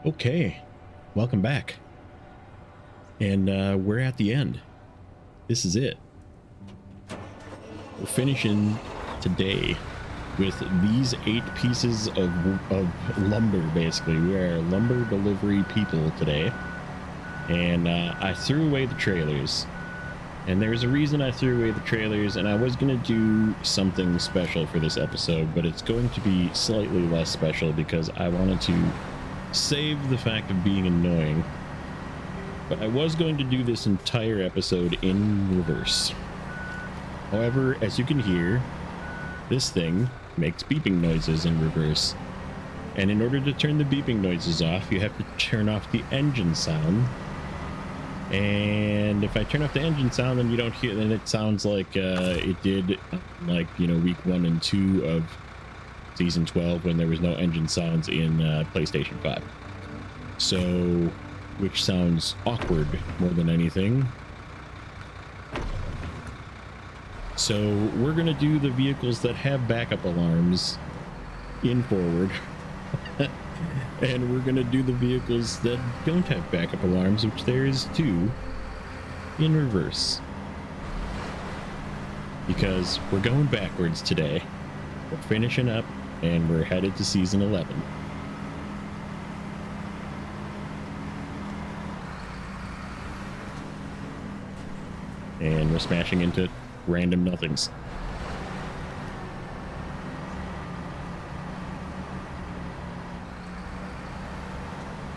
Okay, welcome back. And we're at the end. This is it. We're finishing today with these 8 pieces of lumber, basically. We are lumber delivery people today. And I threw away the trailers. And there's a reason I threw away the trailers, and I was going to do something special for this episode, but it's going to be slightly less special because I wanted to save the fact of being annoying. But I was going to do this entire episode in reverse. However, as you can hear, this thing makes beeping noises in reverse. And in order to turn the beeping noises off, you have to turn off the engine sound. And if I turn off the engine sound, then you don't hear, then it sounds like it did, like, you know, week 1 and 2 of season 12 when there was no engine sounds in PlayStation 5. So, which sounds awkward more than anything. So we're gonna do the vehicles that have backup alarms in forward. And we're gonna do the vehicles that don't have backup alarms, which there is 2, in reverse. Because we're going backwards today. We're finishing up and we're headed to season 11. And we're smashing into random nothings.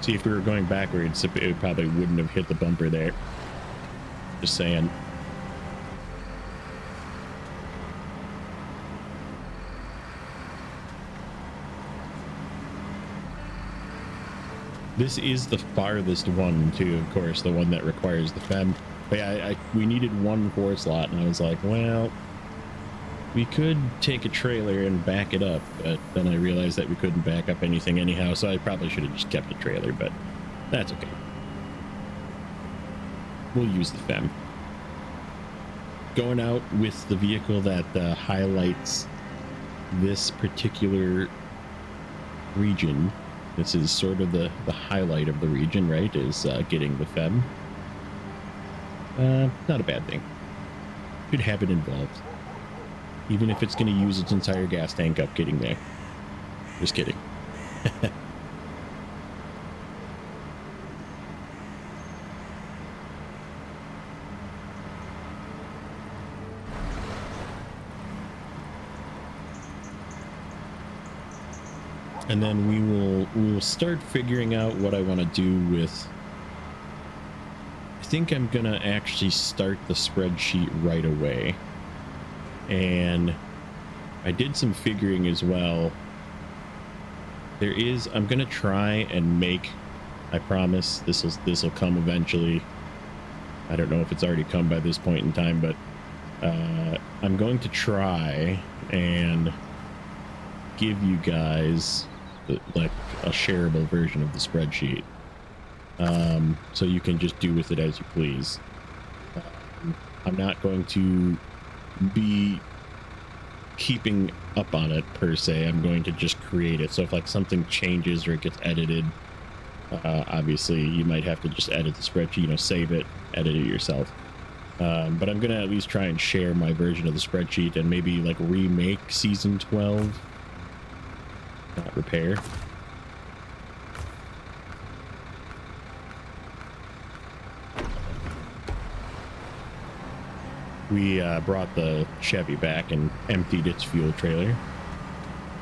See, if we were going backwards, it probably wouldn't have hit the bumper there. Just saying. This is the farthest one, too, of course, the one that requires the FEM. But yeah, we needed 1 4 slot, and I was like, well, we could take a trailer and back it up, but then I realized that we couldn't back up anything anyhow, so I probably should have just kept a trailer, but that's okay. We'll use the FEM. Going out with the vehicle that highlights this particular region. This is sort of the highlight of the region, right, is getting the FEM. Not a bad thing. Should have it involved. Even if it's going to use its entire gas tank up getting there. Just kidding. And then we will start figuring out what I want to do with. I think I'm gonna actually start the spreadsheet right away. And I did some figuring as well. I'm gonna try and make, I promise this'll come eventually. I don't know if it's already come by this point in time, but I'm going to try and give you guys like a shareable version of the spreadsheet, so you can just do with it as you please. I'm not going to be keeping up on it per se. I'm going to just create it, so if like something changes or it gets edited, obviously you might have to just edit the spreadsheet, you know, save it, edit it yourself. But I'm gonna at least try and share my version of the spreadsheet and maybe like remake season 12. Not repair. We brought the Chevy back and emptied its fuel trailer.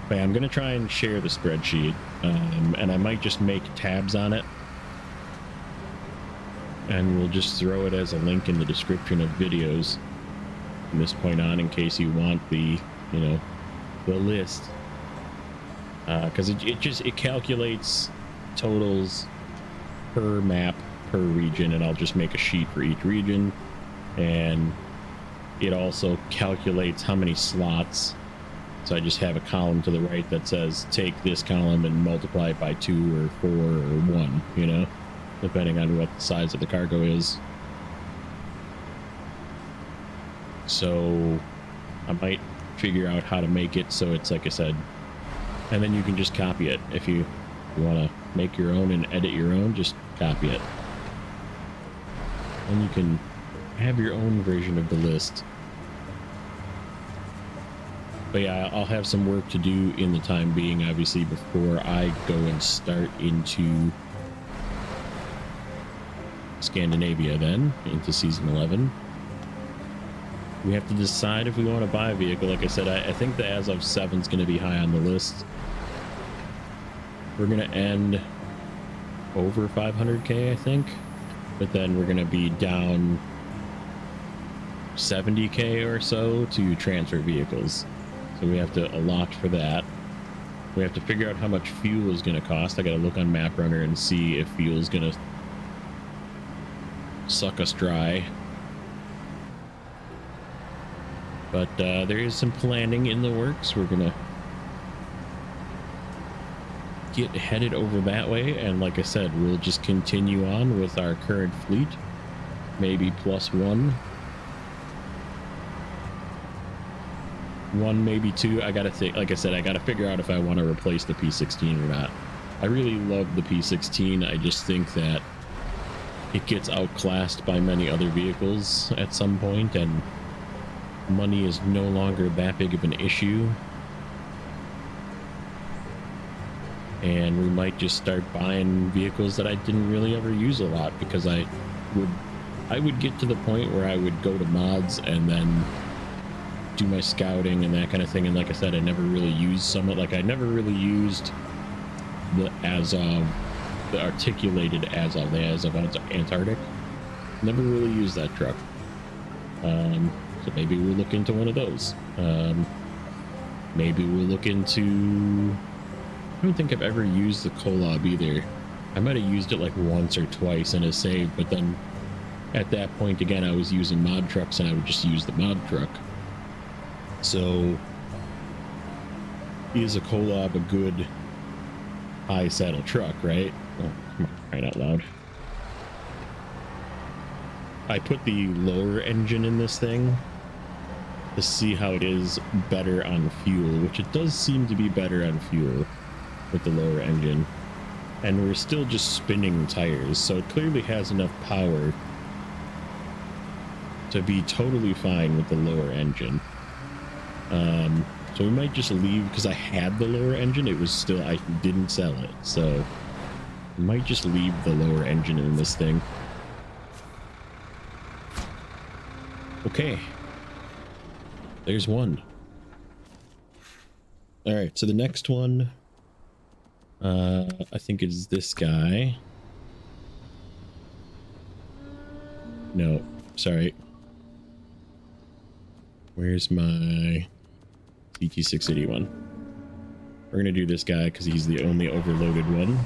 But yeah, I'm gonna try and share the spreadsheet, and I might just make tabs on it, and we'll just throw it as a link in the description of videos from this point on, in case you want the, you know, the list. Because it calculates totals per map per region, and I'll just make a sheet for each region, and it also calculates how many slots. So I just have a column to the right that says take this column and multiply it by 2 or 4 or 1, you know, depending on what the size of the cargo is. So I might figure out how to make it so it's, like I said, and then you can just copy it if you You want to make your own and edit your own, just copy it. And you can have your own version of the list. But yeah, I'll have some work to do in the time being, obviously, before I go and start into Scandinavia then, into Season 11. We have to decide if we want to buy a vehicle. Like I said, I think the As of 7 is going to be high on the list. We're going to end over 500k, I think. But then we're going to be down 70k or so to transfer vehicles. So we have to allot for that. We have to figure out how much fuel is going to cost. I got to look on Map Runner and see if fuel is going to suck us dry. But there is some planning in the works. We're going to get headed over that way. And like I said, we'll just continue on with our current fleet. Maybe plus one, maybe two. I gotta think, like I said, I gotta figure out if I want to replace the P16 or not. I really love the P16. I just think that it gets outclassed by many other vehicles at some point, and money is no longer that big of an issue. And we might just start buying vehicles that I didn't really ever use a lot, because I would get to the point where I would go to mods and then do my scouting and that kind of thing. And like I said, I never really used some, like I never really used the articulated As of Antarctic. Never really used that truck. So maybe we'll look into one of those. Maybe we'll look into, I don't think I've ever used the Kolob either. I might have used it like once or twice in a save, but then at that point again, I was using mod trucks and I would just use the mod truck. So is a Kolob a good high saddle truck, right? Oh, come on, crying out loud. I put the lower engine in this thing to see how it is better on fuel, which it does seem to be better on fuel with the lower engine. And we're still just spinning tires, so it clearly has enough power to be totally fine with the lower engine. So we might just leave, because I had the lower engine, it was still, I didn't sell it, so we might just leave the lower engine in this thing. Okay, there's one. All right, so the next one, I think is this guy. No, sorry. Where's my CT681? We're gonna do this guy because he's the only overloaded one.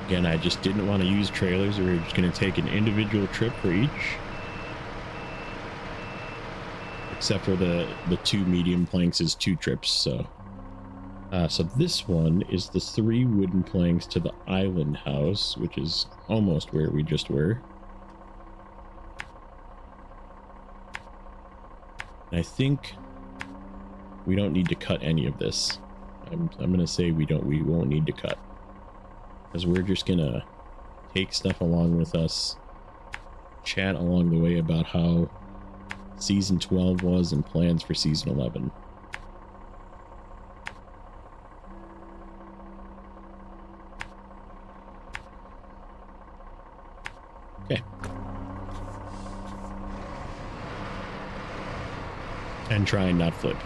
Again, I just didn't want to use trailers. We were just gonna take an individual trip for each. Except for the two medium planks is 2 trips, so. So this one is the 3 wooden planks to the island house, which is almost where we just were. And I think we don't need to cut any of this. I'm gonna say we won't need to cut, because we're just gonna take stuff along with us, chat along the way about how Season 12 was and plans for Season 11. Okay. And try and not flip.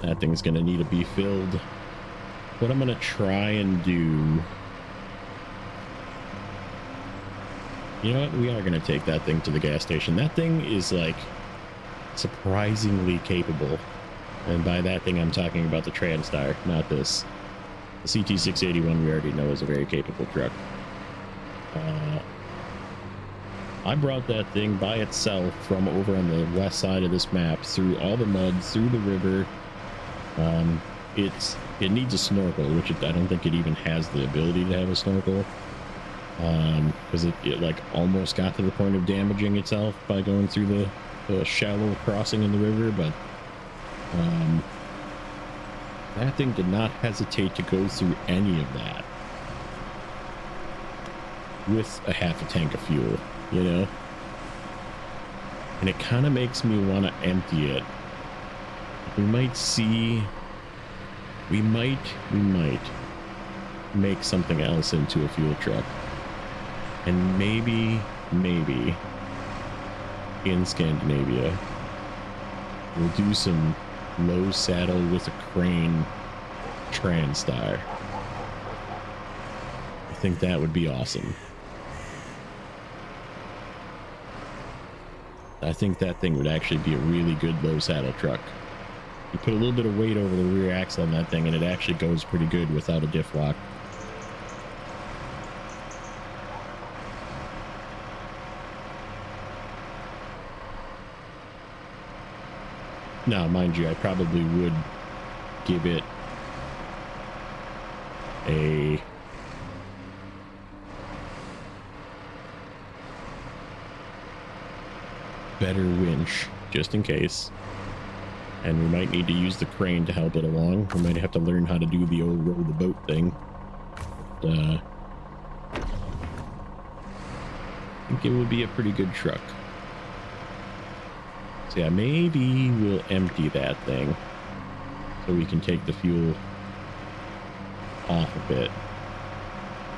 That thing's gonna need to be filled. What I'm gonna try and do, you know what, we are gonna take that thing to the gas station. That thing is like surprisingly capable, and by that thing I'm talking about the Transtar, not this. The CT681 we already know is a very capable truck. I brought that thing by itself from over on the west side of this map, through all the mud, through the river. it needs a snorkel, which I don't think it even has the ability to have a snorkel, because it like almost got to the point of damaging itself by going through the shallow crossing in the river, but that thing did not hesitate to go through any of that with a half a tank of fuel, you know? And it kind of makes me want to empty it. We might see, we might make something else into a fuel truck. And maybe in Scandinavia, we'll do some low saddle with a crane Transtar. I think that would be awesome. I think that thing would actually be a really good low saddle truck. You put a little bit of weight over the rear axle on that thing and it actually goes pretty good without a diff lock. Now, mind you, I probably would give it a better winch just in case, and we might need to use the crane to help it along. We might have to learn how to do the old row the boat thing. But, I think it would be a pretty good truck. So yeah, maybe we'll empty that thing so we can take the fuel off a bit.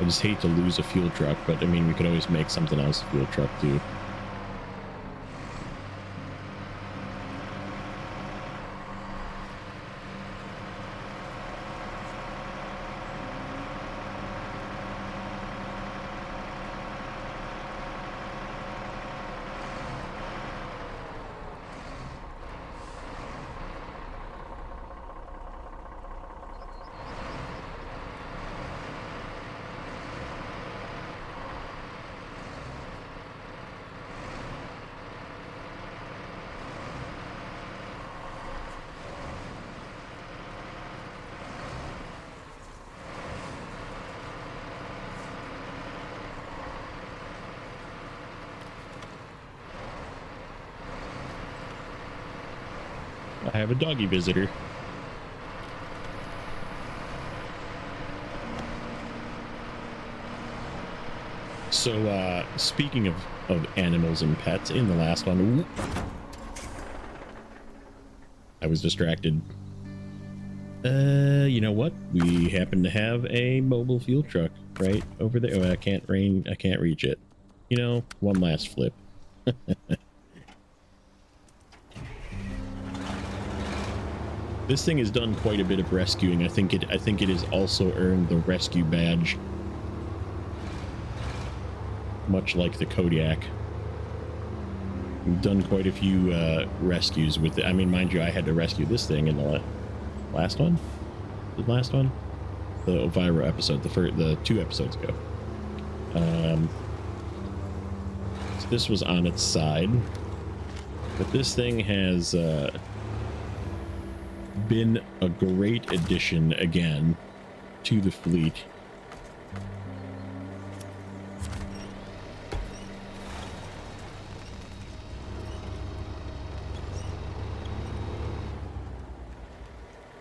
I just hate to lose a fuel truck, but I mean, we could always make something else a fuel truck too. I have a doggy visitor. So, speaking of animals and pets, in the last one, I was distracted. You know what? We happen to have a mobile fuel truck right over there. Oh, I can't reach it. You know, one last flip. This thing has done quite a bit of rescuing. I think it has also earned the rescue badge, much like the Kodiak. We've done quite a few rescues with it. I mean, mind you, I had to rescue this thing in the last one. The last one, the Elvira episode, the 2 episodes ago. So this was on its side, but this thing has been a great addition again to the fleet.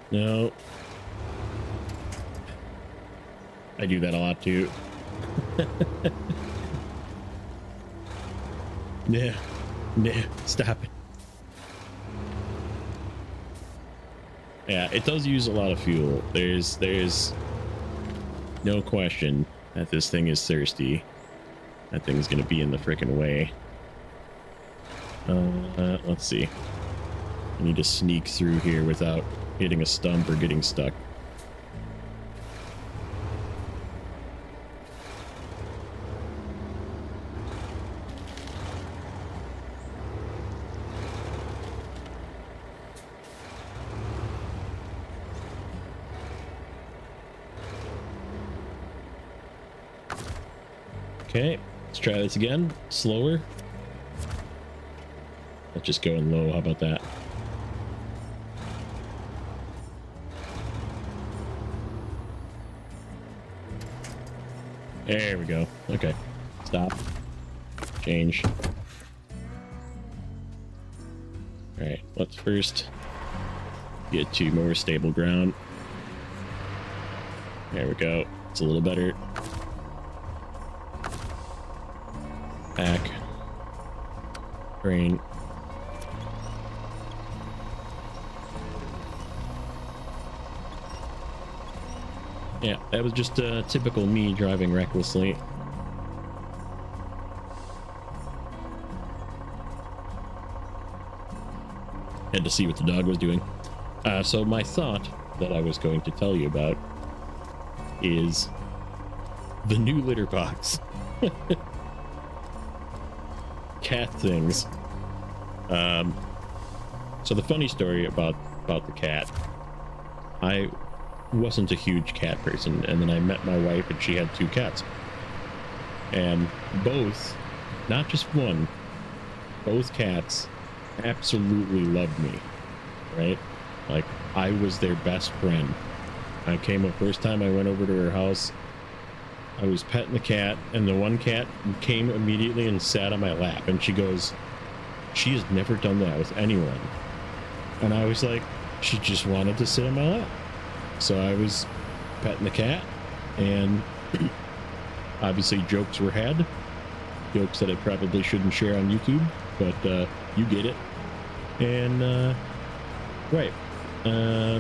No, I do that a lot too. Nah, stop it. Yeah, it does use a lot of fuel. There's no question that this thing is thirsty. That thing's gonna be in the frickin' way. Let's see. I need to sneak through here without hitting a stump or getting stuck. Okay, let's try this again. Slower. Let's just go in low. How about that? There we go. Okay. Stop. Change. Alright, let's first get to more stable ground. There we go. It's a little better. Back. Brain. Yeah, that was just typical me driving recklessly. Had to see what the dog was doing. So my thought that I was going to tell you about is the new litter box. Cat things. So the funny story about the cat, I wasn't a huge cat person, and then I met my wife and she had 2 cats, and both, not just one, both cats absolutely loved me, right? Like, I was their best friend. I came the first time I went over to her house, I was petting the cat, and the one cat came immediately and sat on my lap, and she goes, she has never done that with anyone. And I was like, she just wanted to sit on my lap. So I was petting the cat, and obviously jokes were had. Jokes that I probably shouldn't share on YouTube, but you get it. And, right. The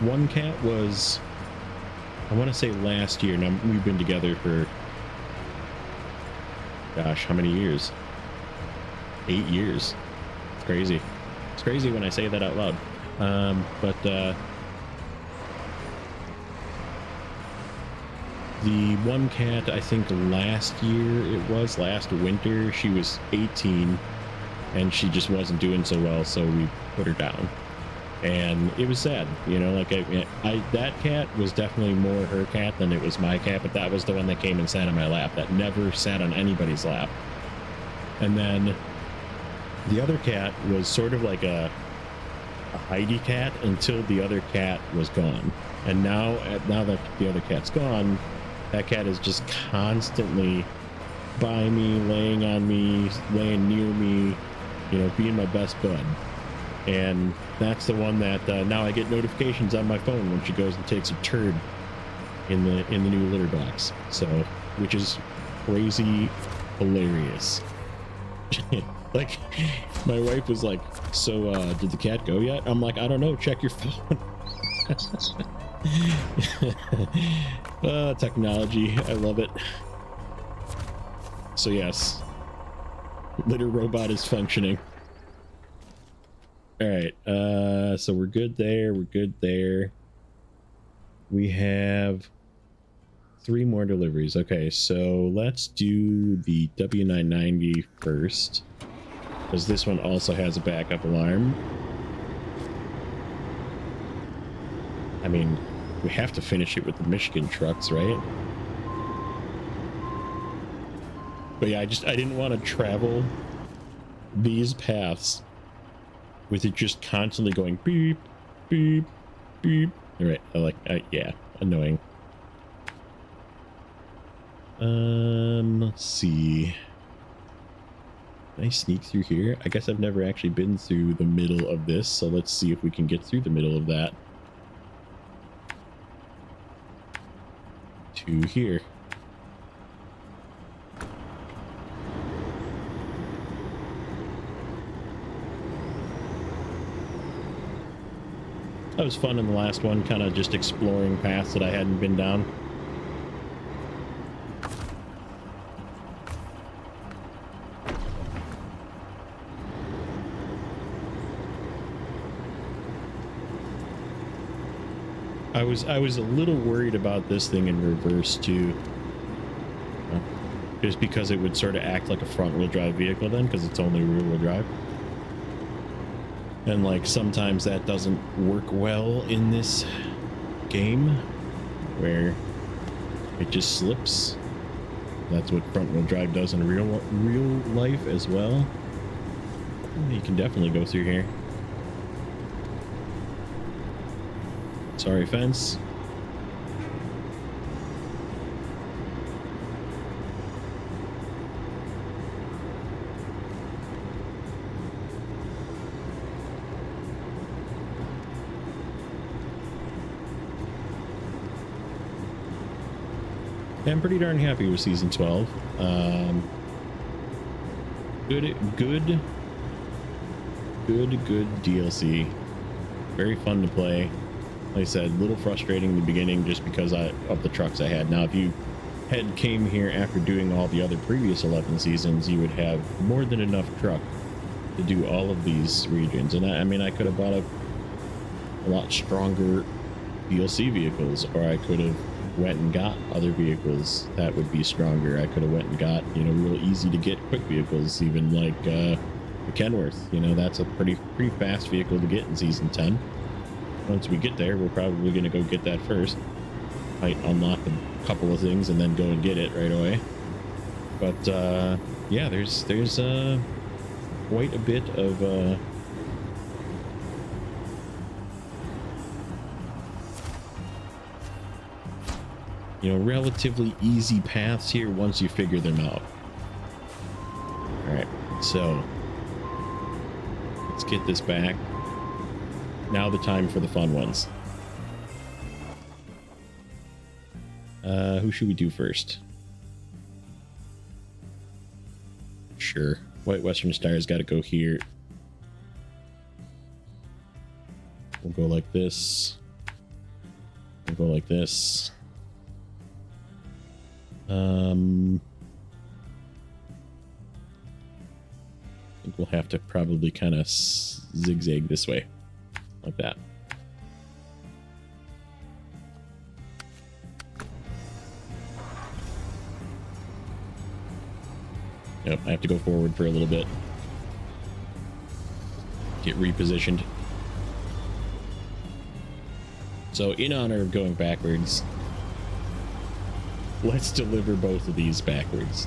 one cat was, I want to say last year. Now, we've been together for, gosh, how many years? 8 years. It's crazy. It's crazy when I say that out loud. But the one cat, I think last winter, she was 18 and she just wasn't doing so well, so we put her down. And it was sad, you know, like that cat was definitely more her cat than it was my cat, but that was the one that came and sat on my lap, that never sat on anybody's lap. And then the other cat was sort of like a Heidi cat until the other cat was gone. And now that the other cat's gone, that cat is just constantly by me, laying on me, laying near me, you know, being my best bud. And that's the one that now I get notifications on my phone when she goes and takes a turd in the new litter box. So, which is crazy hilarious. Like, my wife was like, so did the cat go yet? I'm like, I don't know, check your phone. Technology, I love it. So yes, litter robot is functioning. All right, so we're good there. We have 3 more deliveries. Okay, so let's do the W990 first, because this one also has a backup alarm. I mean, we have to finish it with the Michigan trucks, right? But yeah, I didn't want to travel these paths with it just constantly going beep, beep, beep. All right, yeah, annoying. Let's see. Can I sneak through here? I guess I've never actually been through the middle of this, so let's see if we can get through the middle of that. To here. That was fun in the last one, kind of just exploring paths that I hadn't been down. I was a little worried about this thing in reverse too, just because it would sort of act like a front-wheel drive vehicle then, because it's only rear-wheel drive. And like sometimes that doesn't work well in this game, where it just slips. That's what front-wheel drive does in real life as well. You can definitely go through here. Sorry, fence. I'm pretty darn happy with season 12. Good DLC. Very fun to play. Like I said, a little frustrating in the beginning just because of the trucks I had. Now, if you came here after doing all the other previous 11 seasons, you would have more than enough truck to do all of these regions. And I mean, I could have bought a lot stronger DLC vehicles, or I could have went and got other vehicles that would be stronger. I could have went and got, you know, real easy to get quick vehicles, even like the Kenworth. You know, that's a pretty fast vehicle to get in season 10. Once we get there, we're probably going to go get that first. Might unlock a couple of things and then go and get it right away. But yeah, there's quite a bit of you know, relatively easy paths here once you figure them out. All right, so let's get this back. Now the time for the fun ones. Who should we do first? Sure. White Western Star's got to go here. We'll go like this. We'll go like this. I think we'll have to probably kind of zigzag this way, like that. Yep, I have to go forward for a little bit. Get repositioned. So, in honor of going backwards, let's deliver both of these backwards.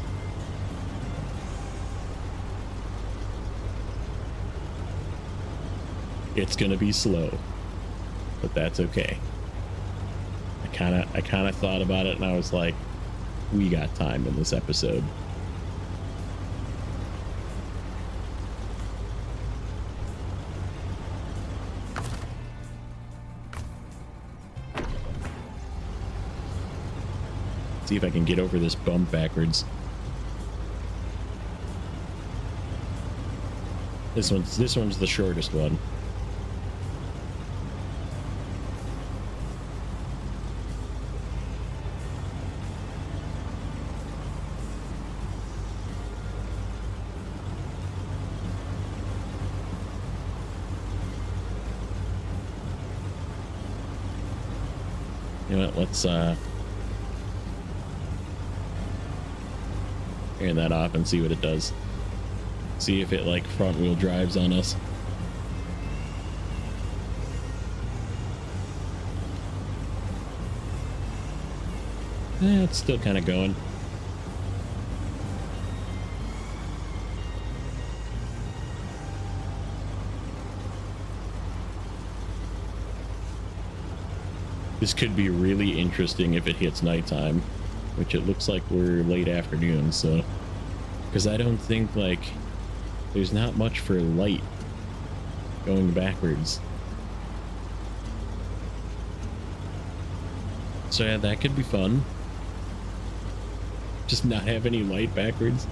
It's gonna be slow, but that's okay. I kind of thought about it, and I was like, we got time in this episode. See if I can get over this bump backwards. This one's the shortest one. You know what, let's turn that off and see what it does. See if it like front wheel drives on us. It's still kind of going. This could be really interesting if it hits nighttime, which it looks like we're late afternoon, so, because I don't think like there's not much for light going backwards. So yeah, that could be fun. Just not have any light backwards.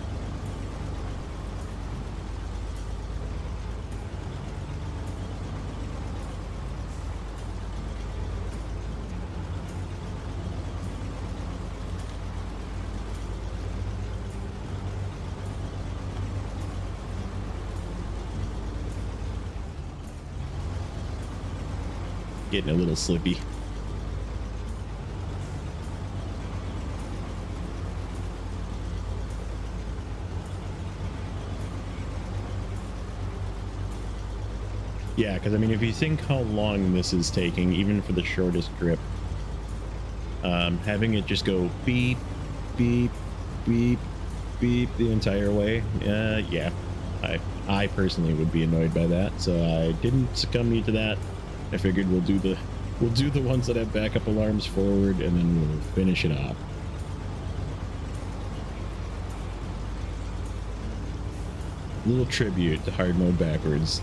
Getting a little slippy. Yeah, because I mean, if you think how long this is taking, even for the shortest trip, having it just go beep, beep, beep, beep the entire way, yeah, I personally would be annoyed by that, so I didn't succumb to that. I figured we'll do the We'll do the ones that have backup alarms forward, and then we'll finish it off. Little tribute to hard mode backwards.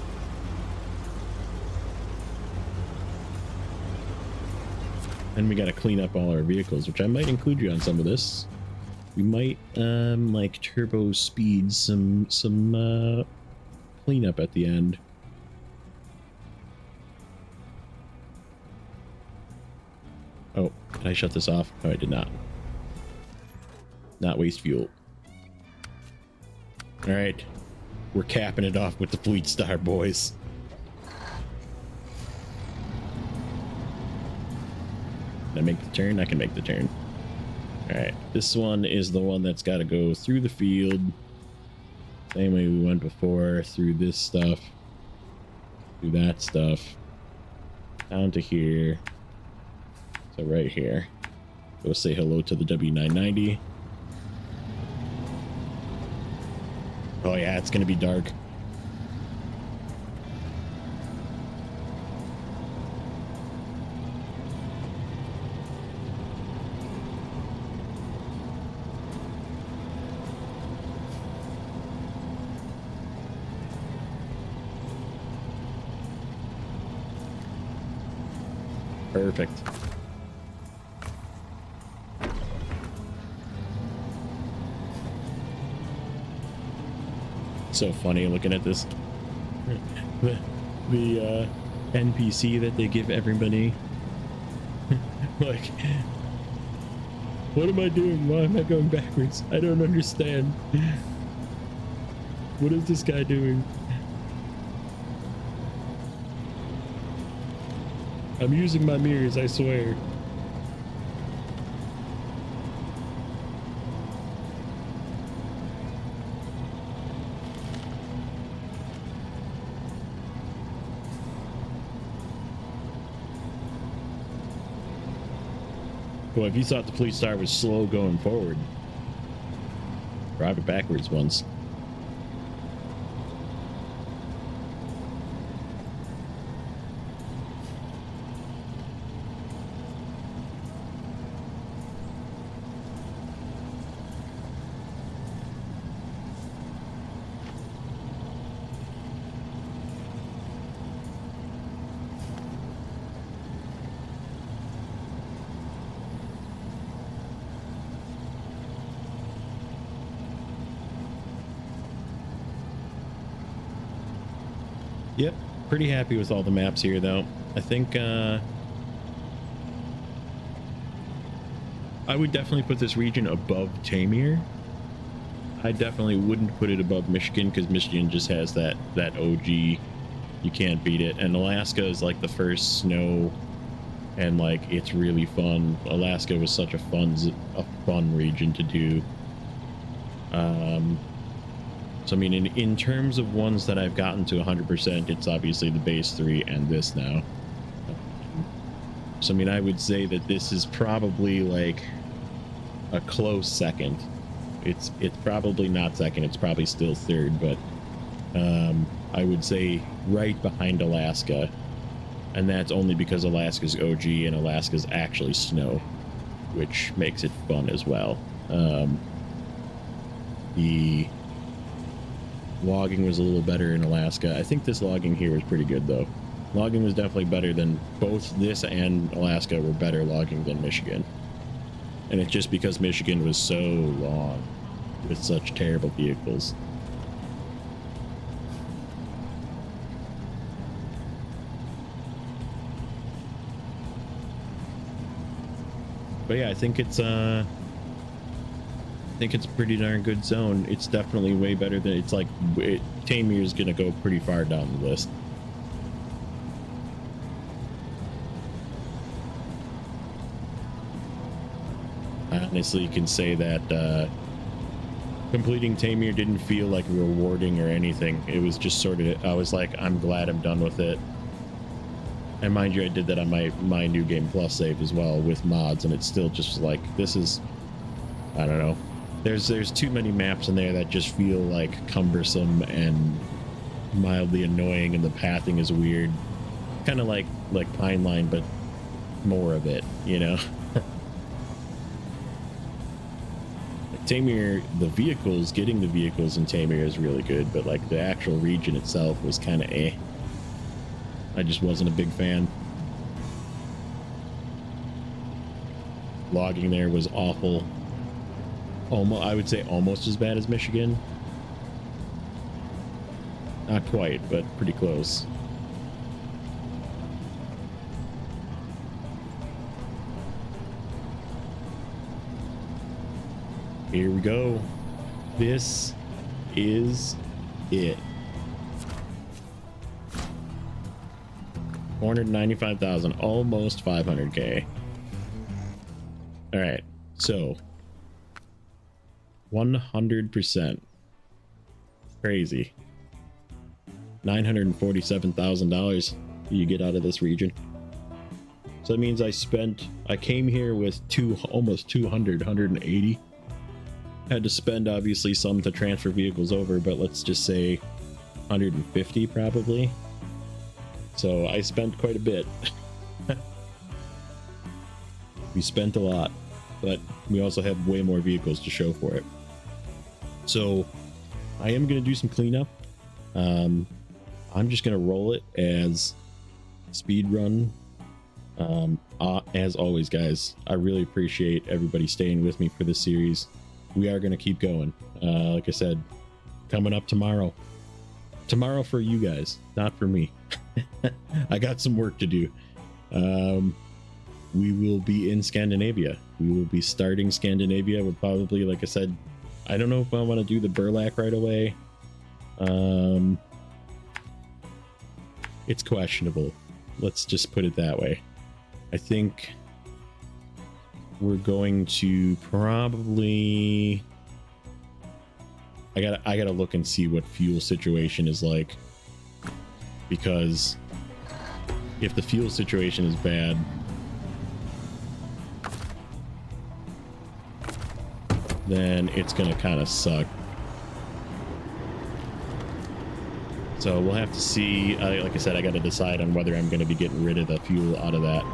And we got to clean up all our vehicles, which I might include you on some of this. We might like turbo speed some cleanup at the end. Oh, did I shut this off? No, I did not. Not waste fuel. All right, we're capping it off with the Fleet Star, boys. Can I make the turn? I can make the turn. All right, this one is the one that's got to go through the field. Same way we went before, through this stuff, through that stuff, down to here. So right here. Go say hello to the W990. Oh yeah, it's gonna be dark. Perfect. So funny looking at this. the NPC that they give everybody. Like, what am I doing? Why am I going backwards? I don't understand. What is this guy doing? I'm using my mirrors, I swear. Well, if you thought the Fleet Star was slow going forward, drive it backwards once. Yep, pretty happy with all the maps here, though. I think I would definitely put this region above Tamir. I definitely wouldn't put it above Michigan, because Michigan just has that OG. You can't beat it. And Alaska is like the first snow, and like it's really fun. Alaska was such a fun region to do. So I mean, in terms of ones that I've gotten to 100%, it's obviously the base 3 and this now. So I mean, I would say that this is probably like a close second. It's probably not second, it's probably still third, but I would say right behind Alaska, and that's only because Alaska's OG and Alaska's actually snow, which makes it fun as well. The logging was a little better in Alaska. I think this logging here was pretty good, though. Logging was definitely better than both this and Alaska were better logging than Michigan. And it's just because Michigan was so long with such terrible vehicles. But yeah, I think it's a pretty darn good zone. It's definitely way better than, it's like Tamir is gonna go pretty far down the list. I honestly can say that completing Tamir didn't feel like rewarding or anything. It was just sort of, I was like, I'm glad I'm done with it. And mind you, I did that on my New Game Plus save as well with mods, and it's still just like, this is, I don't know. There's too many maps in there that just feel like cumbersome and mildly annoying, and the pathing is weird. Kind of like Pine Line, but more of it, you know. Like Tamir, the vehicles, getting the vehicles in Tamir is really good, but like the actual region itself was kind of eh. I just wasn't a big fan. Logging there was awful. Almost, I would say almost as bad as Michigan. Not quite, but pretty close. Here we go. This is it. 495,000, almost 500K. All right, so 100%. Crazy. $947,000 you get out of this region. So that means I came here with almost 200, 180. Had to spend obviously some to transfer vehicles over, but let's just say 150 probably. So I spent quite a bit. We spent a lot, but we also have way more vehicles to show for it. So I am going to do some cleanup. I'm just going to roll it as speed run. As always, guys, I really appreciate everybody staying with me for this series. We are going to keep going. Like I said, coming up tomorrow. Tomorrow for you guys, not for me. I got some work to do. We will be in Scandinavia. We will be starting Scandinavia. We'll probably, like I said, I don't know if I want to do the Burlak right away. It's questionable. Let's just put it that way. I think we're going to probably... I gotta look and see what fuel situation is like, because if the fuel situation is bad, then it's gonna kind of suck. So we'll have to see. Like I said, I got to decide on whether I'm going to be getting rid of the fuel out of that.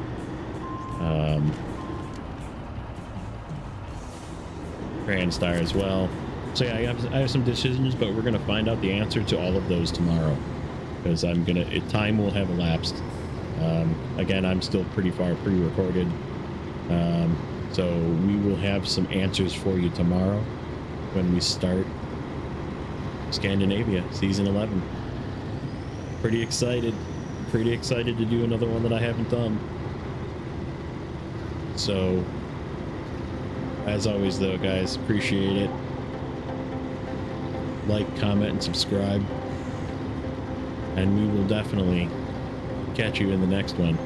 Grand-Star as well. So yeah, I have some decisions, but we're going to find out the answer to all of those tomorrow, because time will have elapsed. Again, I'm still pretty far pre-recorded. So we will have some answers for you tomorrow when we start Scandinavia Season 11. Pretty excited to do another one that I haven't done. So as always though, guys, appreciate it. Like, comment, and subscribe, and we will definitely catch you in the next one.